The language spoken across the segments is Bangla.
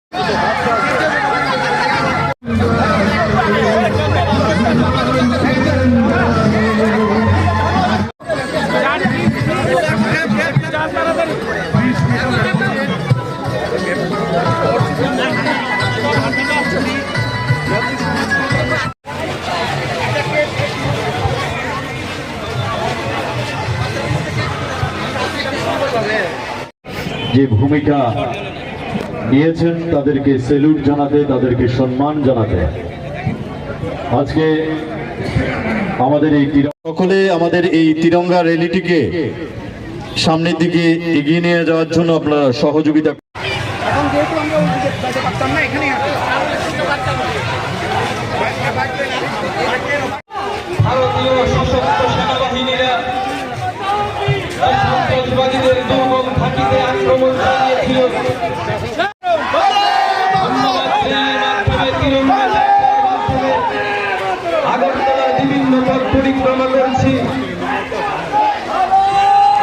যে ভূমিকা নিয়েছেন তাদেরকে স্যালুট জানাতে, তাদেরকে সম্মান জানাতে আজকে আমাদের এই সকলে আমাদের এই তিরঙ্গা র্যালিটিকে সামনের দিকে এগিয়ে নিয়ে যাওয়ার জন্য আপনারা সহযোগিতা। এখন যেহেতু আমরা ওই দিকে যাইতে পারতাম না, এখানেই আছে। ভারতীয় সশস্ত্র সেনাবাহিনীরা সন্ত্রাসবাদীদের দুর্গম ঘাঁটিতে আক্রমণ চালিয়েছিল। আগরতলার বিভিন্ন পথ পরিক্রমা করছি।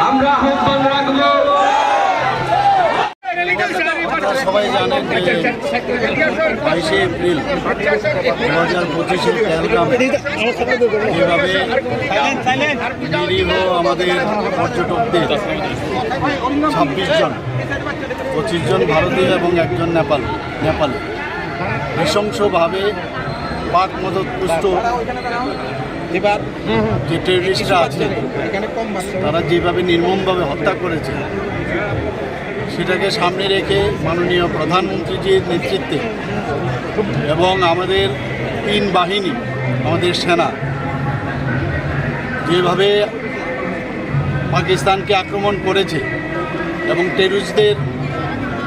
আমরা আহ্বান রাখবো, সবাই জানেন যে 22শে এপ্রিল 2025 পেহেলগাম যেভাবে নিরীহ আমাদের পর্যটকদের 26 জন, 25 জন ভারতীয় এবং একজন নেপালি নৃশংসভাবে পাক মদতপুষ্ট যে টেররিস্টরা আছে তারা যেভাবে নির্মমভাবে হত্যা করেছে সেটাকে সামনে রেখে মাননীয় প্রধানমন্ত্রীজির নেতৃত্বে এবং আমাদের 3 বাহিনী, আমাদের সেনা যেভাবে পাকিস্তানকে আক্রমণ করেছে এবং টেররিস্টদের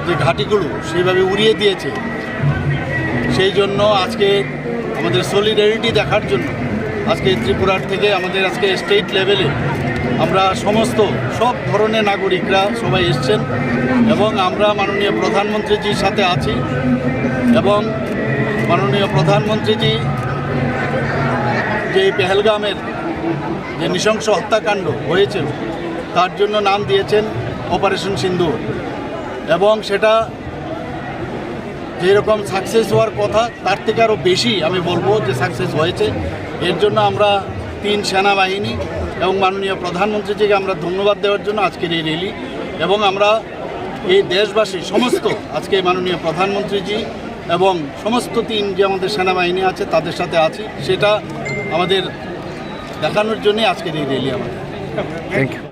যে ঘাঁটিগুলো সেভাবে উড়িয়ে দিয়েছে, সেই জন্য আজকে আমাদের সলিডারিটি দেখার জন্য আজকে ত্রিপুরার থেকে আমাদের আজকে স্টেট লেভেলে আমরা সব ধরনের নাগরিকরা সবাই এসছেন এবং আমরা মাননীয় প্রধানমন্ত্রীজির সাথে আছি এবং মাননীয় প্রধানমন্ত্রীজি যে পেহেলগামের যে নৃশংস হত্যাকাণ্ড হয়েছিল তার জন্য নাম দিয়েছেন অপারেশন সিন্দুর এবং সেটা যেরকম সাকসেস হওয়ার কথা তার থেকে আরও বেশি আমি বলবো যে সাকসেস হয়েছে। এর জন্য আমরা 3 সেনাবাহিনী এবং মাননীয় প্রধানমন্ত্রীজিকে আমরা ধন্যবাদ দেওয়ার জন্য আজকের এই র্যালি এবং আমরা এই দেশবাসী সমস্ত আজকে মাননীয় প্রধানমন্ত্রীজি এবং সমস্ত 3 যে আমাদের সেনাবাহিনী আছে তাদের সাথে আছি, সেটা আমাদের দেখানোর জন্যই আজকের এই র্যালি আমাদের। Thank you.